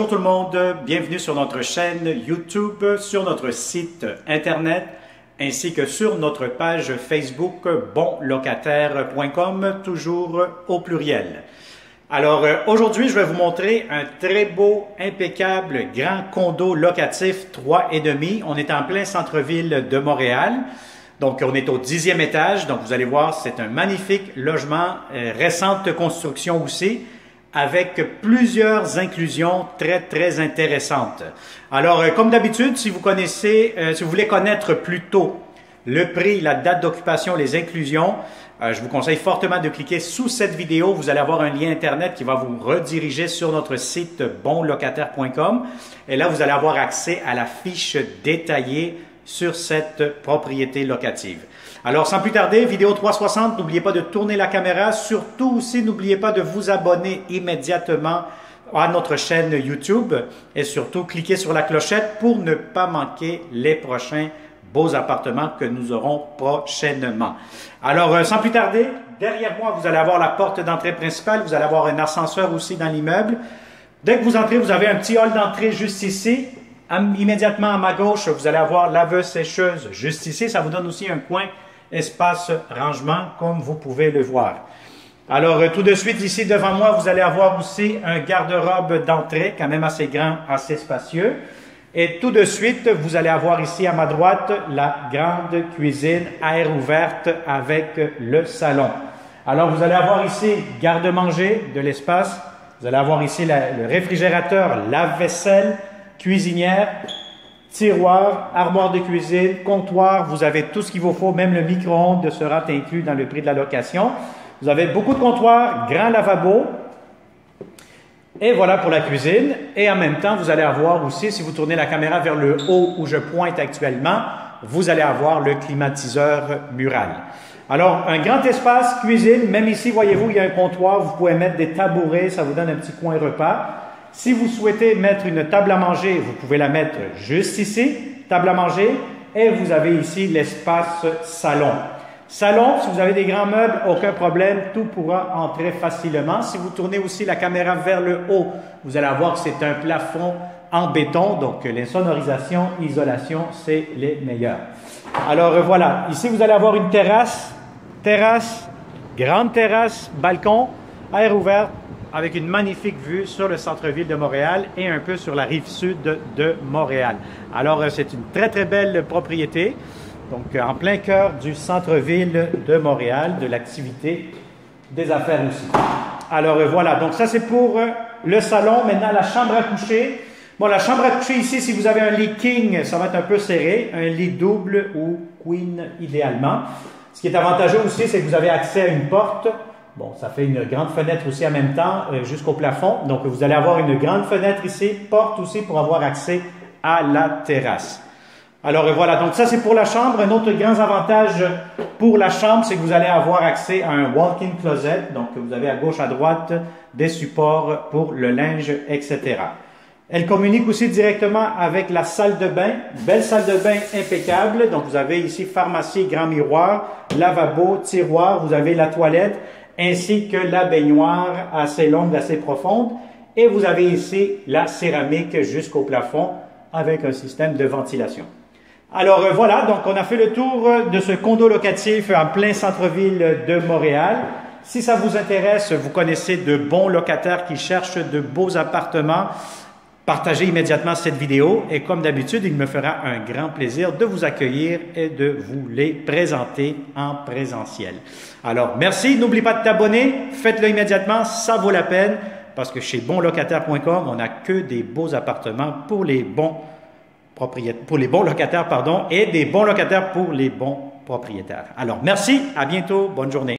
Bonjour tout le monde, bienvenue sur notre chaîne YouTube, sur notre site internet, ainsi que sur notre page Facebook bonlocataire.com, toujours au pluriel. Alors aujourd'hui, je vais vous montrer un très beau, impeccable, grand condo locatif 3,5. On est en plein centre-ville de Montréal. Donc, on est au 10e étage. Donc, vous allez voir, c'est un magnifique logement, récente construction aussi, avec plusieurs inclusions très intéressantes. Alors, comme d'habitude, si vous voulez connaître plus tôt le prix, la date d'occupation, les inclusions, je vous conseille fortement de cliquer sous cette vidéo. Vous allez avoir un lien Internet qui va vous rediriger sur notre site bonlocataire.com. Et là, vous allez avoir accès à la fiche détaillée sur cette propriété locative. Alors, sans plus tarder, vidéo 360, n'oubliez pas de tourner la caméra. Surtout aussi, n'oubliez pas de vous abonner immédiatement à notre chaîne YouTube. Et surtout, cliquez sur la clochette pour ne pas manquer les prochains beaux appartements que nous aurons prochainement. Alors, sans plus tarder, derrière moi, vous allez avoir la porte d'entrée principale. Vous allez avoir un ascenseur aussi dans l'immeuble. Dès que vous entrez, vous avez un petit hall d'entrée juste ici. Immédiatement à ma gauche, vous allez avoir laveuse-sécheuse juste ici. Ça vous donne aussi un coin espace rangement, comme vous pouvez le voir. Alors, tout de suite, ici devant moi, vous allez avoir aussi un garde-robe d'entrée, quand même assez grand, assez spacieux. Et tout de suite, vous allez avoir ici à ma droite la grande cuisine à air ouverte avec le salon. Alors, vous allez avoir ici garde-manger, de l'espace. Vous allez avoir ici le réfrigérateur, lave-vaisselle, cuisinière, tiroir, armoire de cuisine, comptoir. Vous avez tout ce qu'il vous faut, même le micro-ondes sera inclus dans le prix de la location. Vous avez beaucoup de comptoirs, grand lavabo. Et voilà pour la cuisine. Et en même temps, vous allez avoir aussi, si vous tournez la caméra vers le haut où je pointe actuellement, vous allez avoir le climatiseur mural. Alors, un grand espace cuisine. Même ici, voyez-vous, il y a un comptoir. Vous pouvez mettre des tabourets. Ça vous donne un petit coin repas. Si vous souhaitez mettre une table à manger, vous pouvez la mettre juste ici, table à manger. Et vous avez ici l'espace salon. Salon, si vous avez des grands meubles, aucun problème, tout pourra entrer facilement. Si vous tournez aussi la caméra vers le haut, vous allez voir que c'est un plafond en béton, donc l'insonorisation, isolation, c'est les meilleurs. Alors voilà, ici vous allez avoir une terrasse, grande terrasse, balcon, air ouvert, avec une magnifique vue sur le centre-ville de Montréal et un peu sur la rive sud de Montréal. Alors c'est une très belle propriété. Donc, en plein cœur du centre-ville de Montréal, de l'activité, des affaires aussi. Alors, voilà. Donc, ça, c'est pour le salon. Maintenant, la chambre à coucher. Bon, la chambre à coucher ici, si vous avez un lit king, ça va être un peu serré. Un lit double ou queen, idéalement. Ce qui est avantageux aussi, c'est que vous avez accès à une porte. Bon, ça fait une grande fenêtre aussi en même temps, jusqu'au plafond. Donc, vous allez avoir une grande fenêtre ici, porte aussi pour avoir accès à la terrasse. Alors voilà, donc ça c'est pour la chambre. Un autre grand avantage pour la chambre, c'est que vous allez avoir accès à un walk-in closet. Donc vous avez à gauche, à droite des supports pour le linge, etc. Elle communique aussi directement avec la salle de bain. Belle salle de bain impeccable. Donc vous avez ici pharmacie, grand miroir, lavabo, tiroir. Vous avez la toilette ainsi que la baignoire assez longue, assez profonde. Et vous avez ici la céramique jusqu'au plafond avec un système de ventilation. Alors voilà, donc on a fait le tour de ce condo locatif en plein centre-ville de Montréal. Si ça vous intéresse, vous connaissez de bons locataires qui cherchent de beaux appartements, partagez immédiatement cette vidéo et comme d'habitude, il me fera un grand plaisir de vous accueillir et de vous les présenter en présentiel. Alors merci, n'oublie pas de t'abonner, faites-le immédiatement, ça vaut la peine parce que chez bonlocataire.com, on n'a que des beaux appartements pour les bons locataires, et des bons locataires pour les bons propriétaires. Alors, merci, à bientôt, bonne journée.